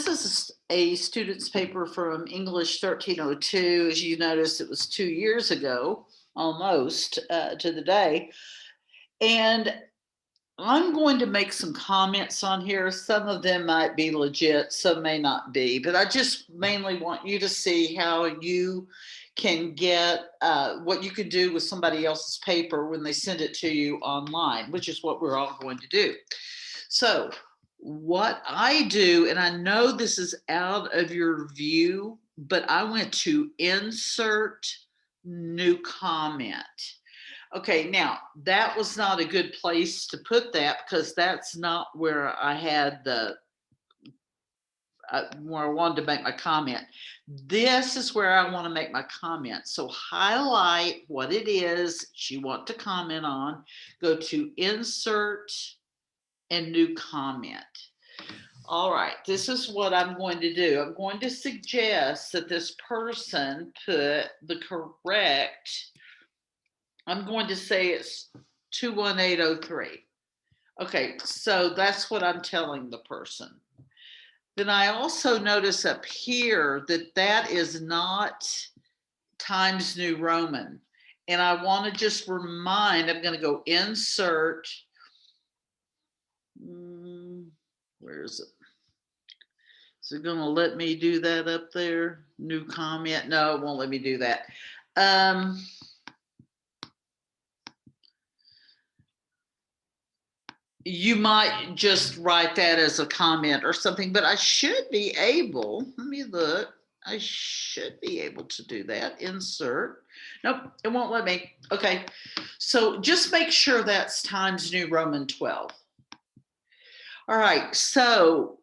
This is a student's paper from English 1302. As you notice, it was 2 years ago, almost to the day. And I'm going to make some comments on here. Some of them might be legit, some may not be, but I just mainly want you to see how you can get what you can do with somebody else's paper when they send it to you online, which is what we're all going to do. So what I do, and I know this is out of your view, but I went to insert new comment. Okay, now that was not a good place to put that because that's not where I had where I wanted to make my comment. This is where I want to make my comment. So highlight what it is you want to comment on, go to insert and new comment. All right, this is what I'm going to do. I'm going to suggest that this person put the correct, I'm going to say it's 21803. Okay, so that's what I'm telling the person. Then I also notice up here that that is not Times New Roman. And I want to just remind, I'm going to go insert, where is it? Is it going to let me do that up there? New comment? No, it won't let me do that. You might just write that as a comment or something, but I should be able, let me look. I should be able to do that. Insert. Nope, it won't let me. Okay, so just make sure that's Times New Roman 12. All right, so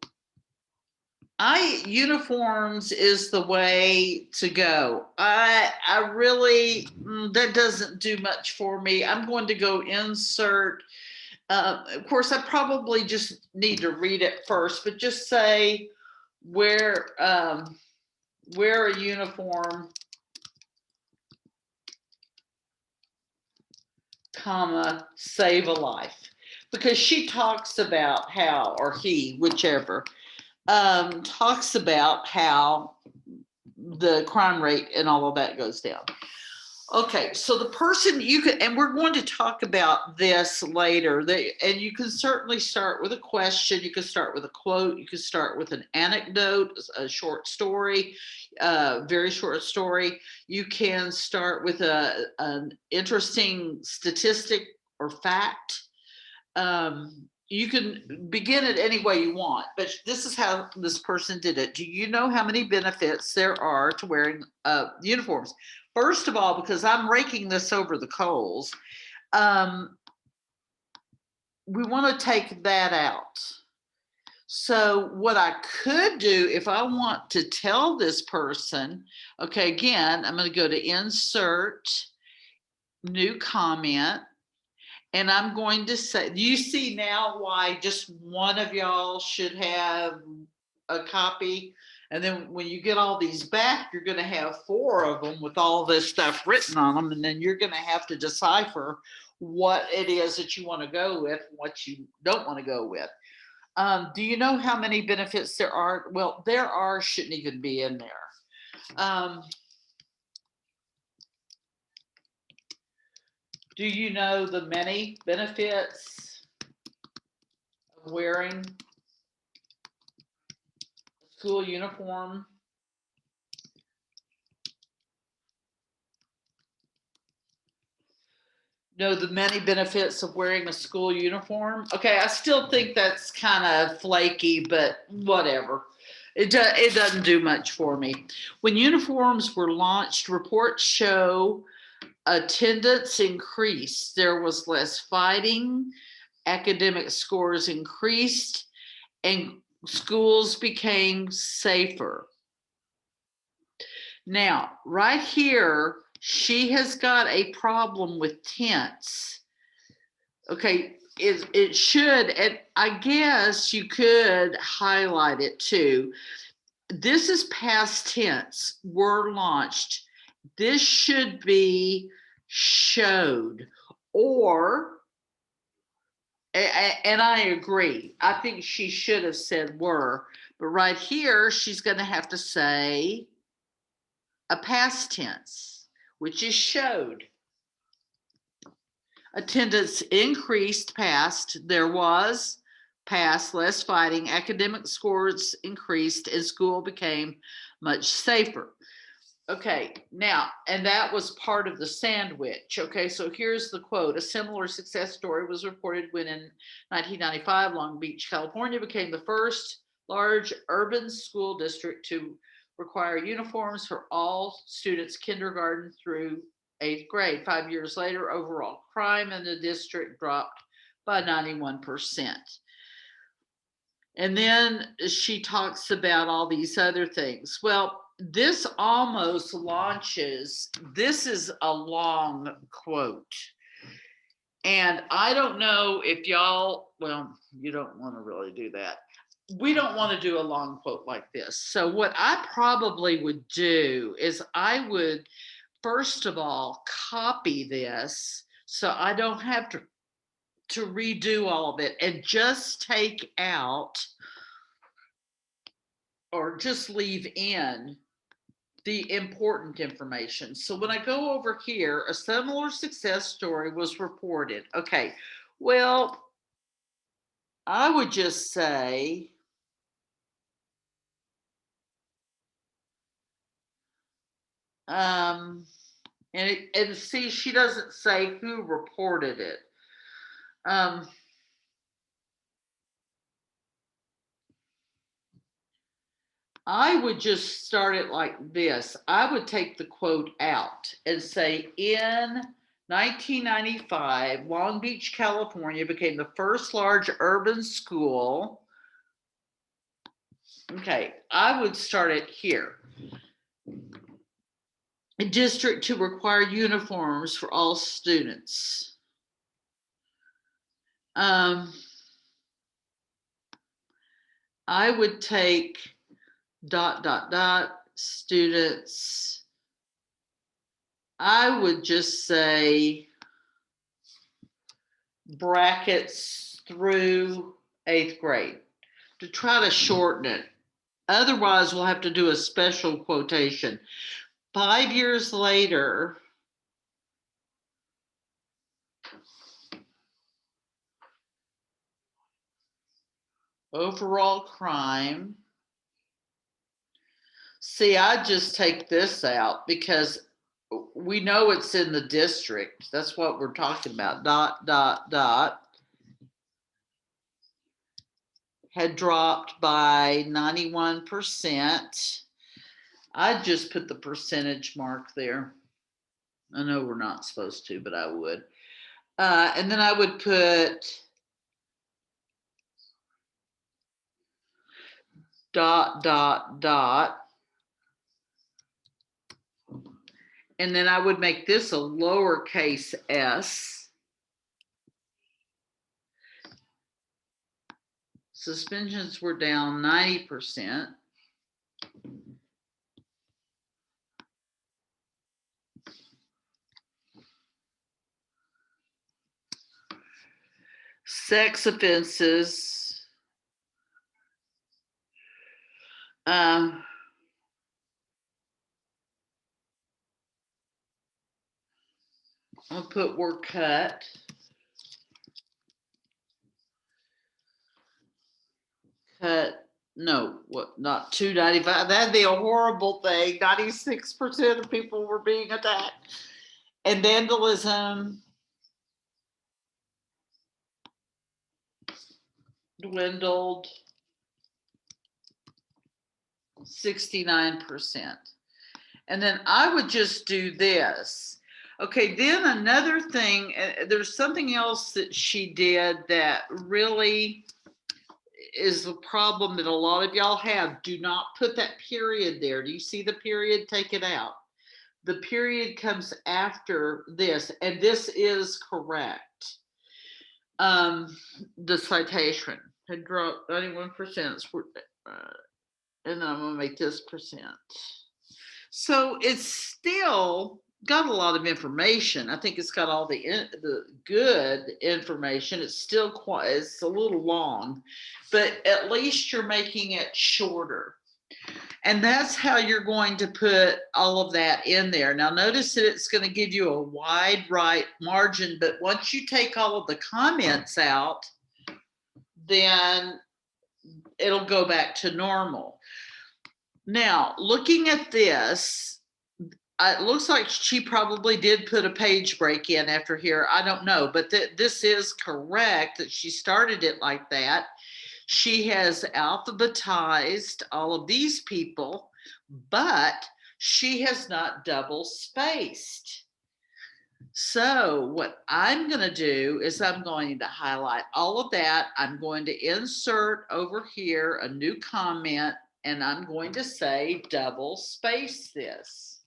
uniforms is the way to go. I really, that doesn't do much for me. I'm going to go insert. Of course, I probably just need to read it first, but just say wear a uniform, comma, save a life. Because she talks about how, or he, whichever, talks about how the crime rate and all of that goes down. Okay, so the person you could, and we're going to talk about this later, and you can certainly start with a question, you can start with a quote, you can start with an anecdote, a short story, very short story. You can start with an interesting statistic or fact. You can begin it any way you want, but this is how this person did it. Do you know how many benefits there are to wearing uniforms? First of all, because I'm raking this over the coals, we want to take that out. So what I could do if I want to tell this person, okay, again, I'm going to go to insert, new comment, and I'm going to say, you see now why just one of y'all should have a copy? And then when you get all these back, you're going to have 4 of them with all this stuff written on them. And then you're going to have to decipher what it is that you want to go with, what you don't want to go with. Do you know how many benefits there are? Well, there are, shouldn't even be in there. Do you know the many benefits of wearing a school uniform? Know the many benefits of wearing a school uniform? Okay, I still think that's kind of flaky, but whatever. It doesn't do much for me. When uniforms were launched, reports show attendance increased. There was less fighting, academic scores increased, and schools became safer. Now, right here, she has got a problem with tense. Okay, it should, and I guess you could highlight it too. This is past tense, were launched. This should be showed, or, and I agree, I think she should have said were, But right here, she's going to have to say a past tense, which is showed. Attendance increased past, there was past, less fighting, academic scores increased, and school became much safer. Okay, now, and that was part of the sandwich. Okay, so here's the quote. A similar success story was reported when in 1995, Long Beach, California became the first large urban school district to require uniforms for all students, kindergarten through 8th grade. 5 years later, overall crime in the district dropped by 91%. And then she talks about all these other things. Well, this almost launches, this is a long quote. And I don't know if y'all, well, you don't want to really do that. We don't want to do a long quote like this. So what I probably would do is I would, first of all, copy this so I don't have to redo all of it and just take out or just leave in the important information. So when I go over here, a similar success story was reported. Okay, well, I would just say, and see, she doesn't say who reported it. I would just start it like this. I would take the quote out and say, in 1995, Long Beach, California became the first large urban school. Okay, I would start it here. A district to require uniforms for all students. I would take ... students. I would just say brackets through 8th grade to try to shorten it. Otherwise, we'll have to do a special quotation. 5 years later, overall crime. See, I just take this out because we know it's in the district. That's what we're talking about. ... had dropped by 91%. I'd just put the percentage mark there. I know we're not supposed to, but I would. And then I would put ... And then I would make this a lowercase s. Suspensions were down 90%. Sex offenses. I'll put were cut. No, what, not 295. That'd be a horrible thing. 96% of people were being attacked. And vandalism dwindled 69%. And then I would just do this. Okay, then another thing, there's something else that she did that really is the problem that a lot of y'all have. Do not put that period there. Do you see the period? Take it out. The period comes after this, and this is correct. The citation had dropped 91%. And then I'm gonna make this percent. So it's still got a lot of information. I think it's got all the good information. It's still quite, it's a little long, but at least you're making it shorter. And that's how you're going to put all of that in there. Now notice that it's going to give you a wide right margin, but once you take all of the comments out, then it'll go back to normal. Now, looking at this, it looks like she probably did put a page break in after here. I don't know, but this is correct that she started it like that. She has alphabetized all of these people, but she has not double spaced. So what I'm going to do is I'm going to highlight all of that. I'm going to insert over here a new comment, and I'm going to say double space this.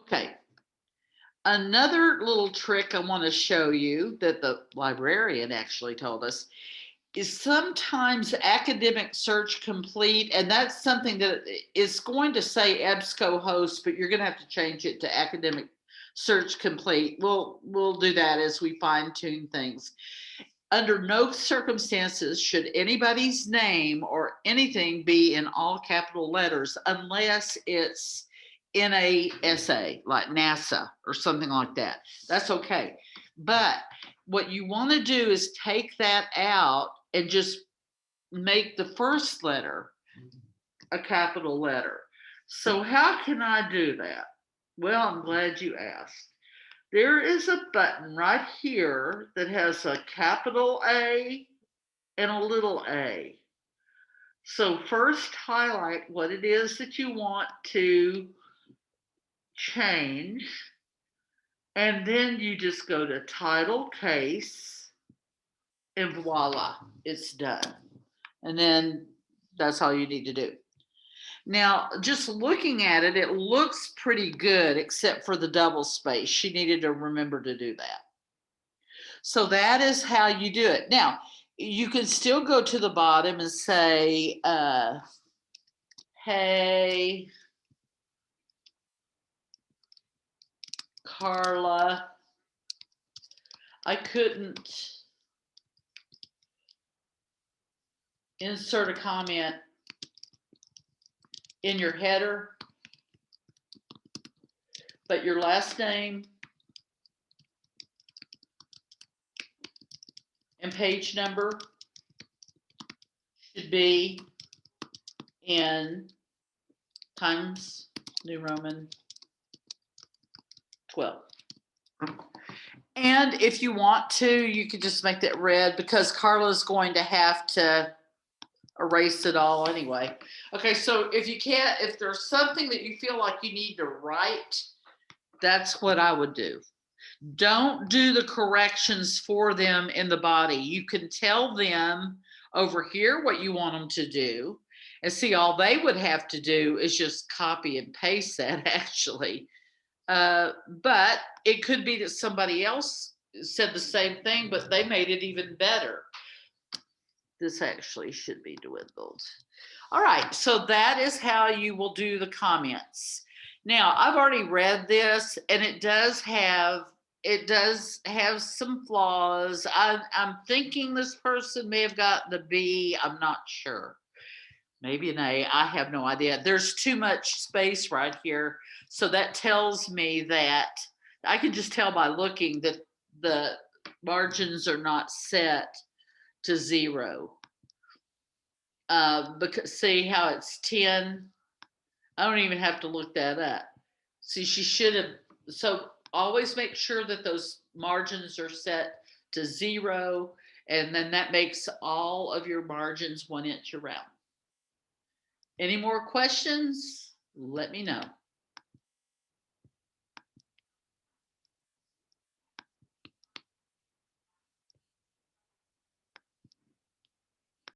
Okay. Another little trick I want to show you that the librarian actually told us is sometimes academic search complete, and that's something that is going to say EBSCOhost, but you're going to have to change it to academic search complete. We'll do that as we fine tune things. Under no circumstances should anybody's name or anything be in all capital letters unless it's in a essay like NASA or something like that. That's okay. But what you want to do is take that out and just make the first letter a capital letter. So how can I do that? Well, I'm glad you asked. There is a button right here that has a capital A and a little a. So first highlight what it is that you want to change. And then you just go to title case and voila, it's done. And then that's all you need to do. Now, just looking at it, it looks pretty good, except for the double space. She needed to remember to do that. So that is how you do it. Now, you can still go to the bottom and say, hey, Carla, I couldn't insert a comment in your header, but your last name and page number should be in Times New Roman 12. And if you want to, you could just make that red because Carla's going to have to erase it all anyway. Okay, so if you can't, if there's something that you feel like you need to write, that's what I would do. Don't do the corrections for them in the body. You can tell them over here what you want them to do. And see, all they would have to do is just copy and paste that actually. But it could be that somebody else said the same thing, but they made it even better. This actually should be dwindled. All right, so that is how you will do the comments. Now, I've already read this, and it does have some flaws. I'm thinking this person may have gotten a B. I'm not sure. Maybe an A. I have no idea. There's too much space right here. So that tells me that I can just tell by looking that the margins are not set to 0. Because see how it's 10. I don't even have to look that up. See, she should have. So always make sure that those margins are set to 0, and then that makes all of your margins 1 inch around. Any more questions? Let me know.